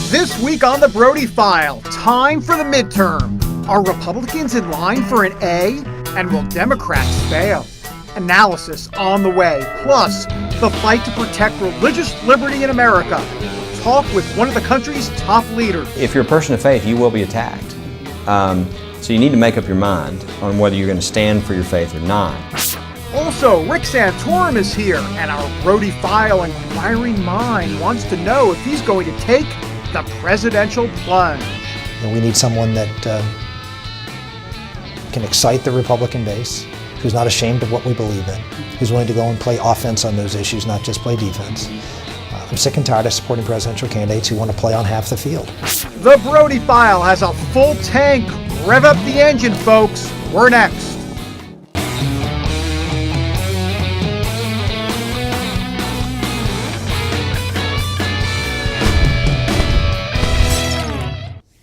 This week on the Brody File, time for the midterm. Are Republicans in line for an A? And will Democrats fail? Analysis on the way. Plus, the fight to protect religious liberty in America. Talk with one of the country's top leaders. If you're a person of faith, you will be attacked. So you need to make up your mind on whether you're going to stand for your faith or not. Also, Rick Santorum is here, and our Brody File inquiring mind wants to know if he's going to take the presidential plunge. We need someone that can excite the Republican base, who's not ashamed of what we believe in, who's willing to go and play offense on those issues, not just play defense. I'm sick and tired of supporting presidential candidates who want to play on half the field. The Brody File has a full tank. Rev up the engine, folks. We're next.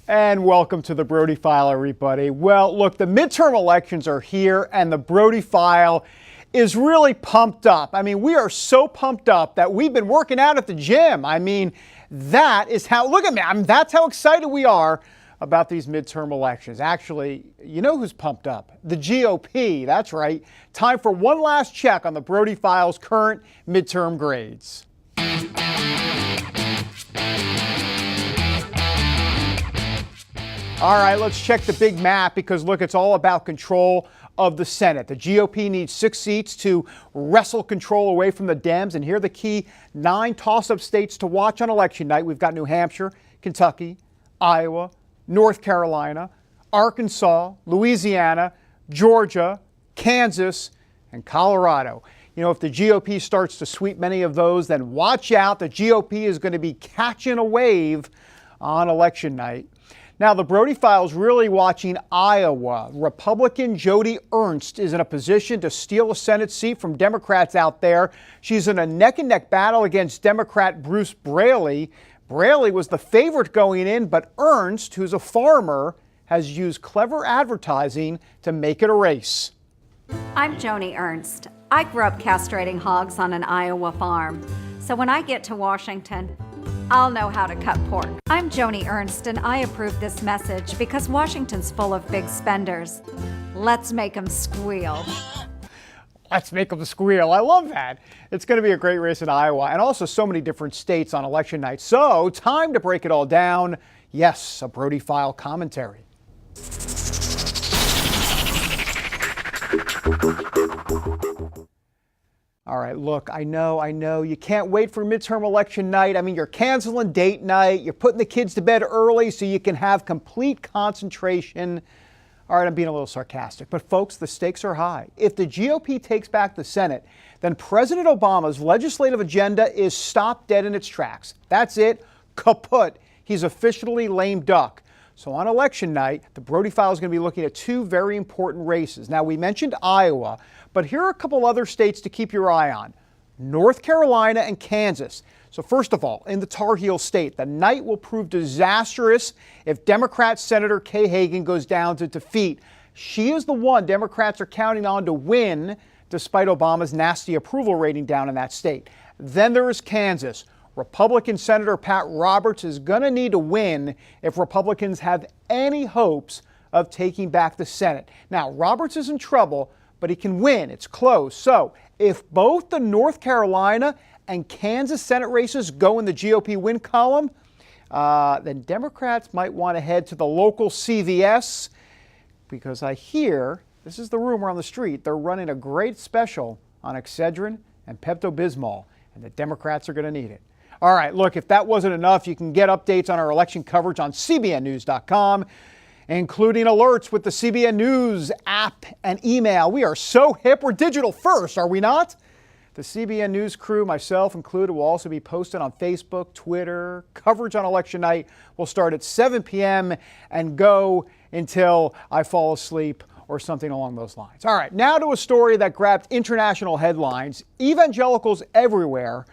And welcome to the Brody File, everybody. Well, look, the midterm elections are here, and the Brody File is really pumped up. I mean, we are so pumped up that we've been working out at the gym. I mean, that is how, look at me, that's how excited we are about these midterm elections. Actually, you know who's pumped up? The GOP, that's right. Time for one last check on the Brody File's current midterm grades. All right, let's check the big map because, look, it's all about control of the Senate. The GOP needs 6 seats to wrestle control away from the Dems. And here are the key 9 toss-up states to watch on election night. We've got New Hampshire, Kentucky, Iowa, North Carolina, Arkansas, Louisiana, Georgia, Kansas, and Colorado. You know, if the GOP starts to sweep many of those, then watch out. The GOP is going to be catching a wave on election night. Now, the Brody File is really watching Iowa. Republican Joni Ernst is in a position to steal a Senate seat from Democrats out there. She's in a neck-and-neck battle against Democrat Bruce Braley. Braley was the favorite going in, but Ernst, who's a farmer, has used clever advertising to make it a race. I'm Joni Ernst. I grew up castrating hogs on an Iowa farm. So when I get to Washington, I'll know how to cut pork. I'm Joni Ernst, and I approve this message because Washington's full of big spenders. Let's make them squeal. Let's make them squeal. I love that. It's going to be a great race in Iowa and also so many different states on election night. So time to break it all down. Yes, a Brody File commentary. All right, look, I know, you can't wait for midterm election night. I mean, you're canceling date night, you're putting the kids to bed early so you can have complete concentration. All right, I'm being a little sarcastic, but folks, the stakes are high. If the GOP takes back the Senate, then President Obama's legislative agenda is stopped dead in its tracks. That's it, kaput. He's officially lame duck. So on election night, the Brody File is going to be looking at 2 very important races. Now, we mentioned Iowa, but here are a couple other states to keep your eye on. North Carolina and Kansas. So first of all, in the Tar Heel state, the night will prove disastrous if Democrat Senator Kay Hagan goes down to defeat. She is the one Democrats are counting on to win, despite Obama's nasty approval rating down in that state. Then there is Kansas. Republican Senator Pat Roberts is going to need to win if Republicans have any hopes of taking back the Senate. Now, Roberts is in trouble, but he can win. It's close. So if both the North Carolina and Kansas Senate races go in the GOP win column, then Democrats might want to head to the local CVS because I hear, this is the rumor on the street, they're running a great special on Excedrin and Pepto-Bismol, and the Democrats are going to need it. All right, look, if that wasn't enough, you can get updates on our election coverage on cbnnews.com, including alerts with the CBN News app and email. We are so hip, we're digital first, are we not? The CBN News crew, myself included, will also be posted on Facebook, Twitter. Coverage on election night will start at 7 p.m. and go until I fall asleep or something along those lines. All right, now to a story that grabbed international headlines. Evangelicals everywhere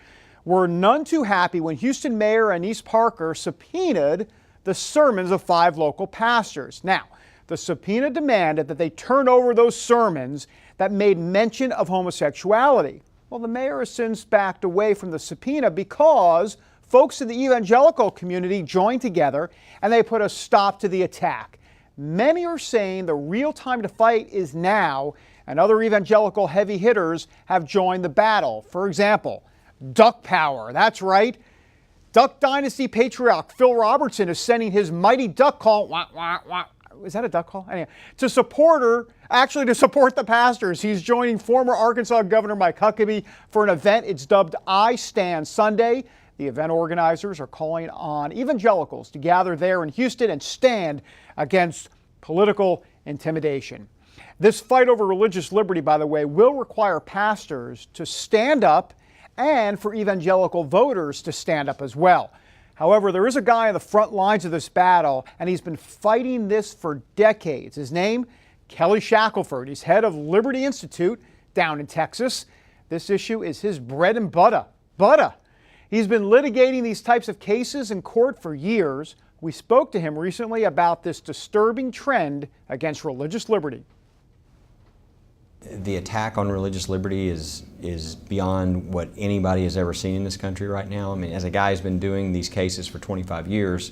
were none too happy when Houston Mayor Anise Parker subpoenaed the sermons of 5 local pastors. Now, the subpoena demanded that they turn over those sermons that made mention of homosexuality. Well, the mayor has since backed away from the subpoena because folks in the evangelical community joined together and they put a stop to the attack. Many are saying the real time to fight is now, and other evangelical heavy hitters have joined the battle. For example, Duck Power, that's right. Duck Dynasty patriarch Phil Robertson is sending his mighty duck call, wah, wah, wah. Is that a duck call? Anyway, to support the pastors. He's joining former Arkansas Governor Mike Huckabee for an event. It's dubbed I Stand Sunday. The event organizers are calling on evangelicals to gather there in Houston and stand against political intimidation. This fight over religious liberty, by the way, will require pastors to stand up and for evangelical voters to stand up as well. However, there is a guy on the front lines of this battle, and he's been fighting this for decades. His name, Kelly Shackelford. He's head of Liberty Institute down in Texas. This issue is his bread and butter. He's been litigating these types of cases in court for years. We spoke to him recently about this disturbing trend against religious liberty. The attack on religious liberty is beyond what anybody has ever seen in this country right now. I mean, as a guy who's been doing these cases for 25 years,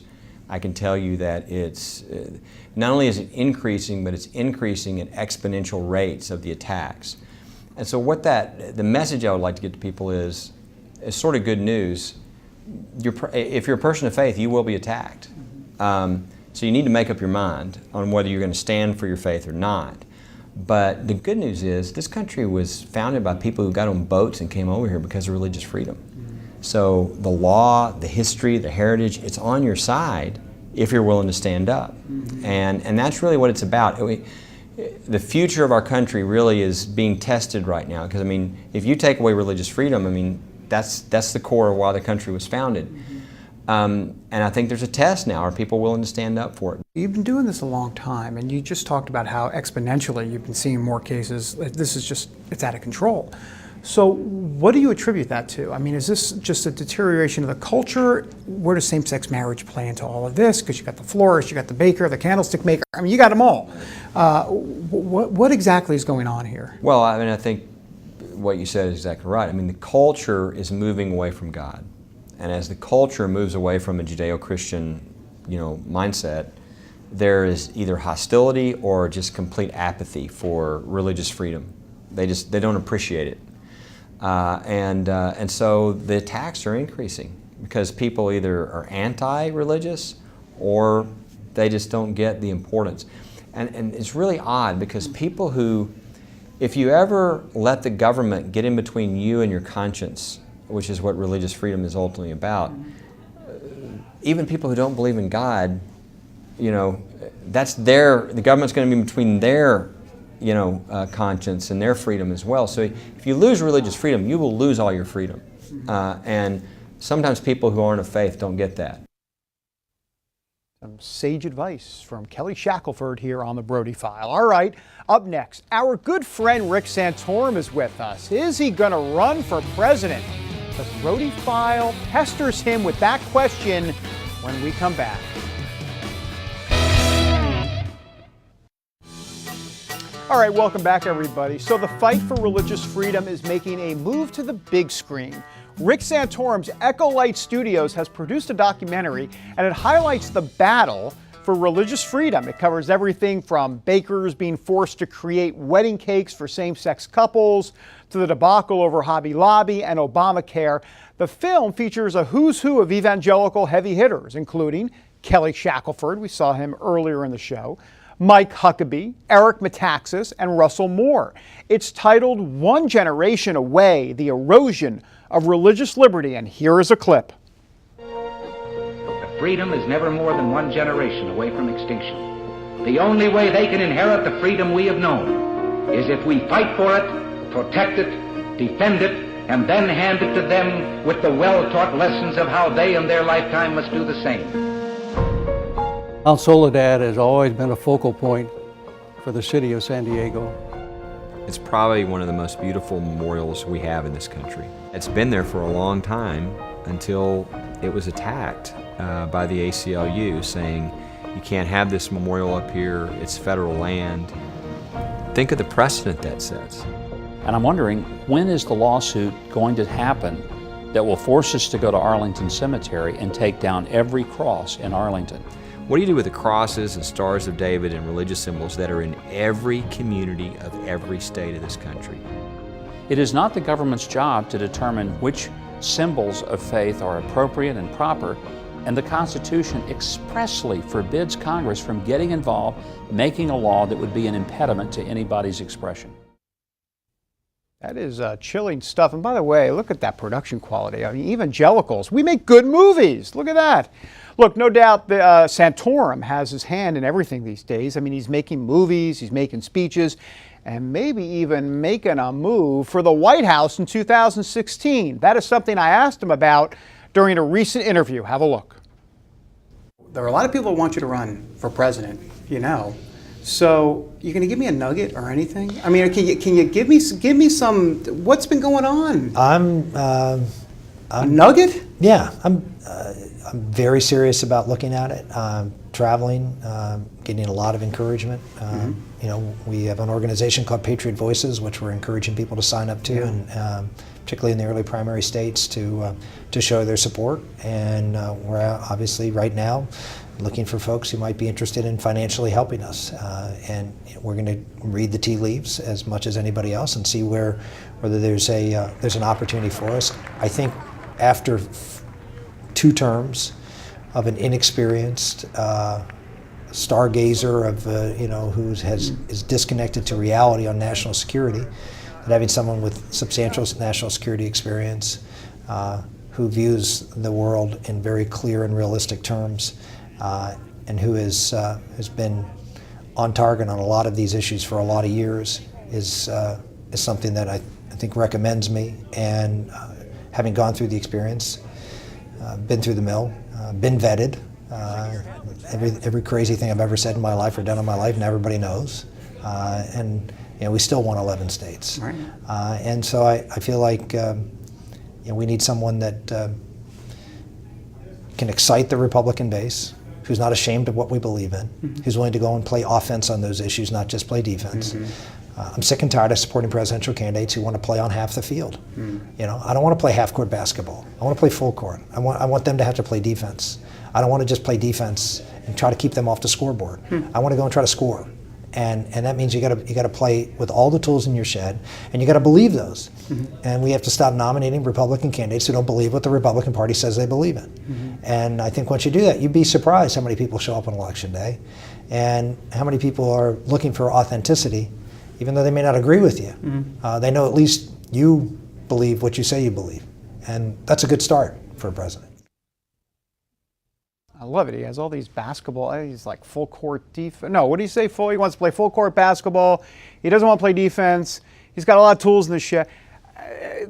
I can tell you that it's not only is it increasing, but it's increasing at exponential rates of the attacks. And so the message I would like to get to people is sort of good news. If you're a person of faith, you will be attacked. So you need to make up your mind on whether you're going to stand for your faith or not. But the good news is this country was founded by people who got on boats and came over here because of religious freedom. So the law, the history, the heritage, it's on your side if you're willing to stand up. And that's really what it's about. The future of our country really is being tested right now, because I mean, if you take away religious freedom, I mean, that's the core of why the country was founded. And I think there's a test now. Are people willing to stand up for it? You've been doing this a long time, and you just talked about how exponentially you've been seeing more cases. This is just, it's out of control. So what do you attribute that to? I mean, is this just a deterioration of the culture? Where does same-sex marriage play into all of this? Because you got the florist, you got the baker, the candlestick maker. I mean, you got them all. What exactly is going on here? Well, I mean, I think what you said is exactly right. I mean, the culture is moving away from God. And as the culture moves away from a Judeo-Christian, mindset, there is either hostility or just complete apathy for religious freedom. They don't appreciate it. And so the attacks are increasing because people either are anti-religious or they just don't get the importance. And it's really odd because people who, if you ever let the government get in between you and your conscience, which is what religious freedom is ultimately about, even people who don't believe in God, the government's going to be between their conscience and their freedom as well. So if you lose religious freedom, you will lose all your freedom. And sometimes people who aren't of faith don't get that. Some sage advice from Kelly Shackelford here on the Brody File. All right, up next, our good friend Rick Santorum is with us. Is he going to run for president? The Brody File pesters him with that question when we come back. All right, welcome back, everybody. So the fight for religious freedom is making a move to the big screen. Rick Santorum's Echo Light Studios has produced a documentary, and it highlights the battle for religious freedom. It covers everything from bakers being forced to create wedding cakes for same-sex couples to the debacle over Hobby Lobby and Obamacare. The film features a who's who of evangelical heavy hitters, including Kelly Shackelford, we saw him earlier in the show, Mike Huckabee, Eric Metaxas, and Russell Moore. It's titled One Generation Away, The Erosion of Religious Liberty, and here is a clip. Freedom is never more than one generation away from extinction. The only way they can inherit the freedom we have known is if we fight for it, protect it, defend it, and then hand it to them with the well-taught lessons of how they in their lifetime must do the same. Mount Soledad has always been a focal point for the city of San Diego. It's probably one of the most beautiful memorials we have in this country. It's been there for a long time until it was attacked by the ACLU, saying you can't have this memorial up here, it's federal land. Think of the precedent that sets. And I'm wondering, when is the lawsuit going to happen that will force us to go to Arlington Cemetery and take down every cross in Arlington. What do you do with the crosses and stars of David and religious symbols that are in every community of every state of this country? It is not the government's job to determine which symbols of faith are appropriate and proper, and the Constitution expressly forbids Congress from getting involved, making a law that would be an impediment to anybody's expression. That is chilling stuff. And by the way, look at that production quality. I mean, evangelicals, we make good movies. Look at that. Look, no doubt the, Santorum has his hand in everything these days. I mean, he's making movies, he's making speeches, and maybe even making a move for the White House in 2016. That is something I asked him about during a recent interview. Have a look. There are a lot of people who want you to run for president, you know. So, you going to give me a nugget or anything? I mean, can you give me some? What's been going on? I'm a nugget? Yeah, I'm very serious about looking at it. Traveling, getting a lot of encouragement. You know, we have an organization called Patriot Voices, which we're encouraging people to sign up to, and particularly in the early primary states, to show their support. And we're obviously right now looking for folks who might be interested in financially helping us. And we're going to read the tea leaves as much as anybody else and see whether there's an opportunity for us. I think after 2 terms of an inexperienced stargazer of you know, is disconnected to reality on national security, that having someone with substantial national security experience who views the world in very clear and realistic terms, and who has been on target on a lot of these issues for a lot of years, is something that I think recommends me. And having gone through the experience, been through the mill, been vetted, every crazy thing I've ever said in my life or done in my life, and everybody knows. And you know, we still won 11 states. Right. And so I feel like you know, we need someone that can excite the Republican base, who's not ashamed of what we believe in, who's willing to go and play offense on those issues, not just play defense. I'm sick and tired of supporting presidential candidates who want to play on half the field. You know, I don't want to play half-court basketball. I want to play full court. I want them to have to play defense. I don't want to just play defense and try to keep them off the scoreboard. I want to go and try to score. And that means you got to play with all the tools in your shed, and you got to believe those. And we have to stop nominating Republican candidates who don't believe what the Republican Party says they believe in. And I think once you do that, you'd be surprised how many people show up on election day, and how many people are looking for authenticity, even though they may not agree with you. They know at least you believe what you say you believe, and that's a good start for a president. I love it. He has all these basketball. He's like full court defense. No, what do you say? He wants to play full court basketball. He doesn't want to play defense. He's got a lot of tools in the shed.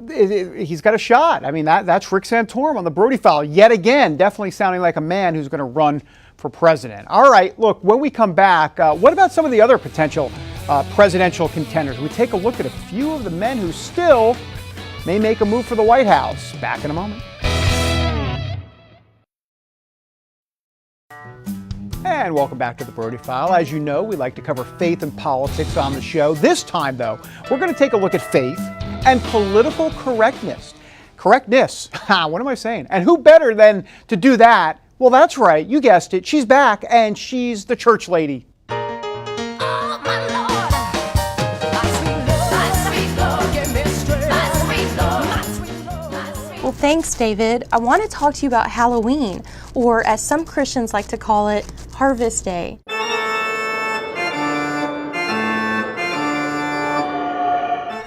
He's got a shot. I mean, that's Rick Santorum on the Brody File. Yet again, definitely sounding like a man who's going to run for president. All right, look, when we come back, what about some of the other potential presidential contenders? We take a look at a few of the men who still may make a move for the White House. Back in a moment. And welcome back to the Brody File. As you know, we like to cover faith and politics on the show. This time, though, we're going to take a look at faith and political correctness. Correctness. What am I saying? And who better than to do that? Well, that's right. You guessed it. She's back, and she's the church lady. Well, thanks, David. I want to talk to you about Halloween, or as some Christians like to call it, Harvest Day.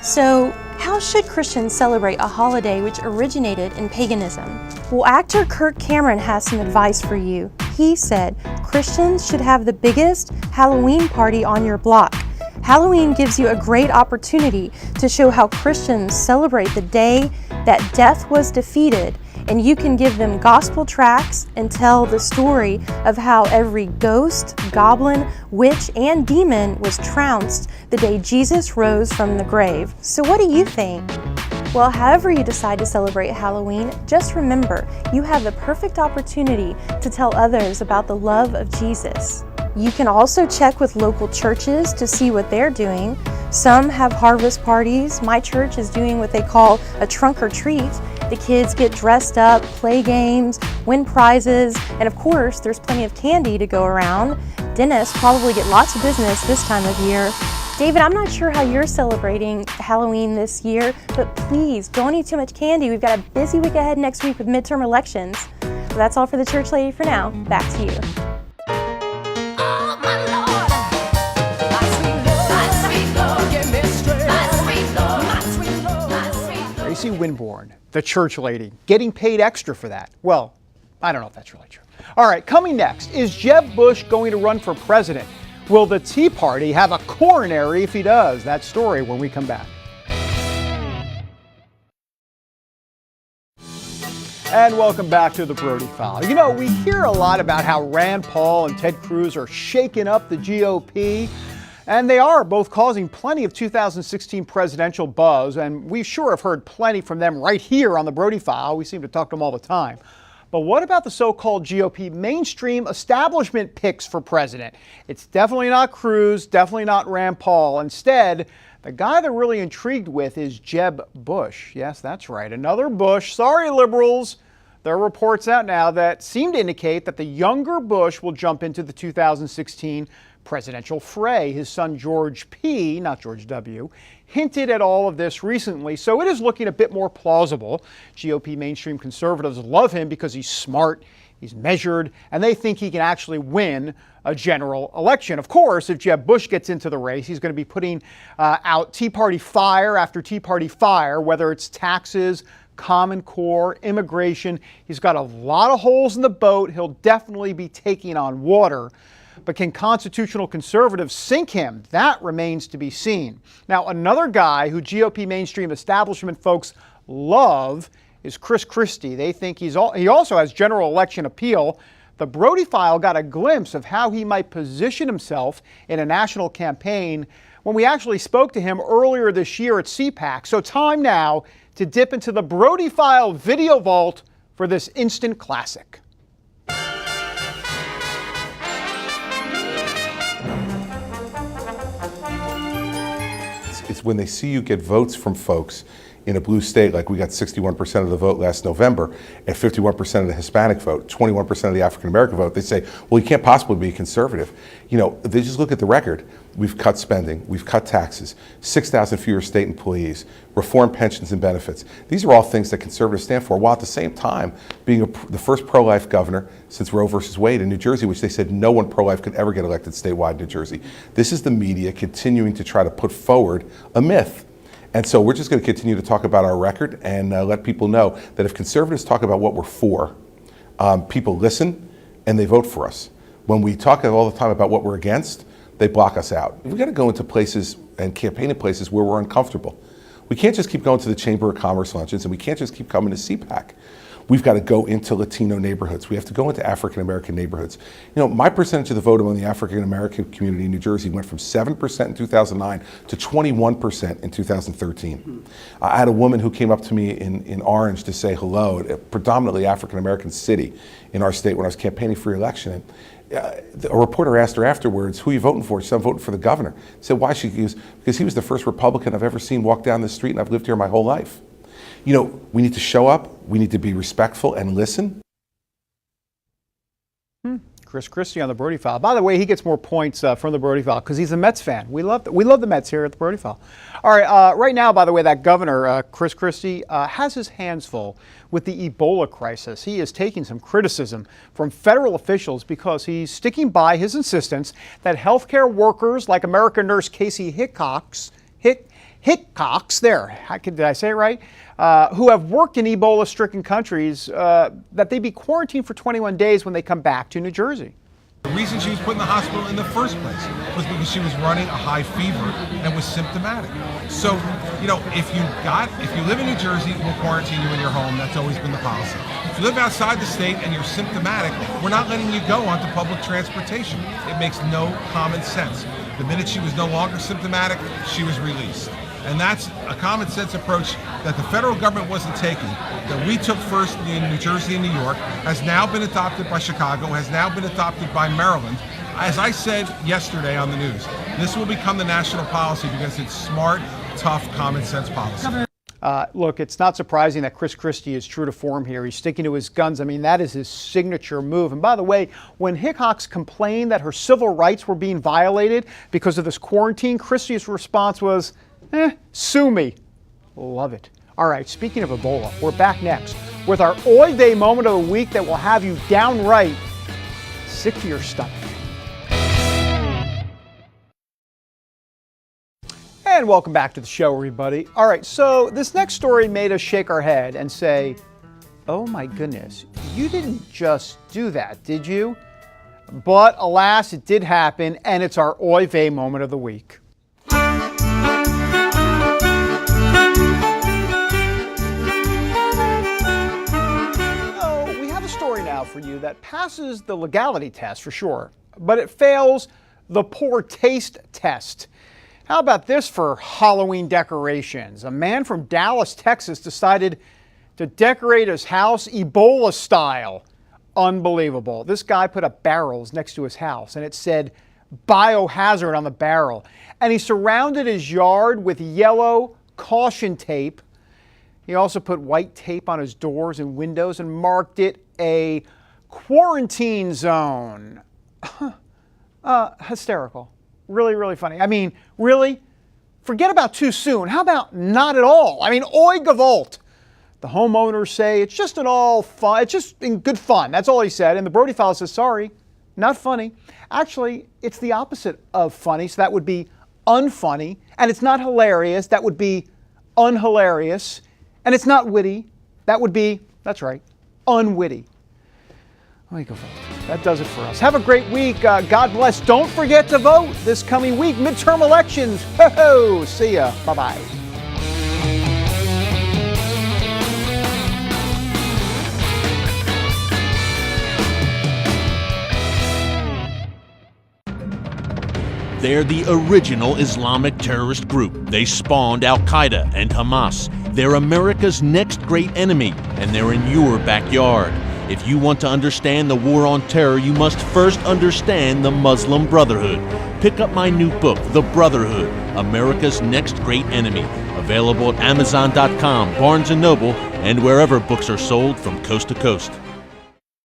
So, how should Christians celebrate a holiday which originated in paganism? Well, actor Kirk Cameron has some advice for you. He said, Christians should have the biggest Halloween party on your block. Halloween gives you a great opportunity to show how Christians celebrate the day that death was defeated, and you can give them gospel tracts and tell the story of how every ghost, goblin, witch, and demon was trounced the day Jesus rose from the grave. So what do you think? Well, however you decide to celebrate Halloween, just remember, you have the perfect opportunity to tell others about the love of Jesus. You can also check with local churches to see what they're doing. Some have harvest parties. My church is doing what they call a trunk or treat, The kids get dressed up, play games, win prizes, and of course, there's plenty of candy to go around. Dentists probably get lots of business this time of year. David, I'm not sure how you're celebrating Halloween this year, but please don't eat too much candy. We've got a busy week ahead next week with midterm elections. Well, that's all for the church lady for now. Back to you. Tracy Winborn, the church lady, getting paid extra for that. Well, I don't know if that's really true. All right, coming next, is Jeb Bush going to run for president? Will the Tea Party have a coronary if he does? That story when we come back. And welcome back to the Brody File. You know, we hear a lot about how Rand Paul and Ted Cruz are shaking up the GOP. And they are both causing plenty of 2016 presidential buzz, and we sure have heard plenty from them right here on the Brody File. We seem to talk to them all the time. But what about the so-called GOP mainstream establishment picks for president? It's definitely not Cruz, definitely not Rand Paul. Instead, the guy they're really intrigued with is Jeb Bush. Yes, that's right, another Bush. Sorry, liberals. There are reports out now that seem to indicate that the younger Bush will jump into the 2016 presidential fray. His son George P., not George W., hinted at all of this recently, so it is looking a bit more plausible. GOP mainstream conservatives love him because he's smart, he's measured, and they think he can actually win a general election. Of course, if Jeb Bush gets into the race, he's going to be putting out Tea Party fire after Tea Party fire, whether it's taxes, Common Core, immigration. He's got a lot of holes in the boat. He'll definitely be taking on water. But can constitutional conservatives sink him? That remains to be seen. Now, another guy who GOP mainstream establishment folks love is Chris Christie. They think he also has general election appeal. The Brody File got a glimpse of how he might position himself in a national campaign when we actually spoke to him earlier this year at CPAC. So time now to dip into the Brody File video vault for this instant classic. It's when they see you get votes from folks in a blue state, like we got 61% of the vote last November, and 51% of the Hispanic vote, 21% of the African American vote, they say, well, you can't possibly be conservative. You know, they just look at the record. We've cut spending, we've cut taxes, 6,000 fewer state employees, reformed pensions and benefits. These are all things that conservatives stand for, while at the same time being the first pro-life governor since Roe versus Wade in New Jersey, which they said no one pro-life could ever get elected statewide in New Jersey. This is the media continuing to try to put forward a myth. And so we're just going to continue to talk about our record and let people know that if conservatives talk about what we're for, people listen and they vote for us. When we talk all the time about what we're against, they block us out. We've got to go into places and campaign in places where we're uncomfortable. We can't just keep going to the Chamber of Commerce luncheons, and we can't just keep coming to CPAC. We've got to go into Latino neighborhoods. We have to go into African American neighborhoods. You know, my percentage of the vote among the African American community in New Jersey went from 7% in 2009 to 21% in 2013. I had a woman who came up to me in Orange to say hello, at a predominantly African American city in our state when I was campaigning for re-election. And a reporter asked her afterwards, who are you voting for? She said, I'm voting for the governor. I said, why? She goes, because he was the first Republican I've ever seen walk down the street, and I've lived here my whole life. You know, we need to show up, we need to be respectful and listen. Chris Christie on the Brody File. By the way, he gets more points from the Brody File because he's a Mets fan. We love the Mets here at the Brody File. All right, right now, by the way, that governor, Chris Christie, has his hands full with the Ebola crisis. He is taking some criticism from federal officials because he's sticking by his insistence that healthcare workers like American nurse Casey Hickox, there, did I say it right? Who have worked in Ebola-stricken countries, that they be quarantined for 21 days when they come back to New Jersey. The reason she was put in the hospital in the first place was because she was running a high fever and was symptomatic. So, you know, if you live in New Jersey, we'll quarantine you in your home. That's always been the policy. If you live outside the state and you're symptomatic, we're not letting you go onto public transportation. It makes no common sense. The minute she was no longer symptomatic, she was released. And that's a common sense approach that the federal government wasn't taking, that we took first in New Jersey and New York, has now been adopted by Chicago, has now been adopted by Maryland. As I said yesterday on the news, this will become the national policy because it's smart, tough, common sense policy. Look, it's not surprising that Chris Christie is true to form here. He's sticking to his guns. I mean, that is his signature move. And by the way, when Hickox complained that her civil rights were being violated because of this quarantine, Christie's response was, sue me. Love it. All right, speaking of Ebola, we're back next with our Oy Vey moment of the week that will have you downright sick to your stomach. And welcome back to the show, everybody. All right, so this next story made us shake our head and say, oh my goodness, you didn't just do that, did you? But alas, it did happen, and it's our Oy Vey moment of the week. So we have a story now for you that passes the legality test for sure, but it fails the poor taste test. How about this for Halloween decorations? A man from Dallas, Texas decided to decorate his house Ebola style. Unbelievable. This guy put up barrels next to his house and it said biohazard on the barrel. And he surrounded his yard with yellow caution tape. He also put white tape on his doors and windows and marked it a quarantine zone. Hysterical. Really, really funny. I mean, really? Forget about too soon. How about not at all? I mean, oi gewalt. The homeowners say it's just an all fun, it's just in good fun. That's all he said. And the Brody file says, sorry, not funny. Actually, it's the opposite of funny, so that would be unfunny. And it's not hilarious, that would be unhilarious. And it's not witty, that would be, that's right, unwitty. That does it for us. Have a great week. God bless. Don't forget to vote this coming week. Midterm elections. Ho-ho. See ya. Bye-bye. They're the original Islamic terrorist group. They spawned Al-Qaeda and Hamas. They're America's next great enemy, and they're in your backyard. If you want to understand the war on terror, you must first understand the Muslim Brotherhood. Pick up my new book, The Brotherhood, America's Next Great Enemy. Available at Amazon.com, Barnes & Noble, and wherever books are sold from coast to coast.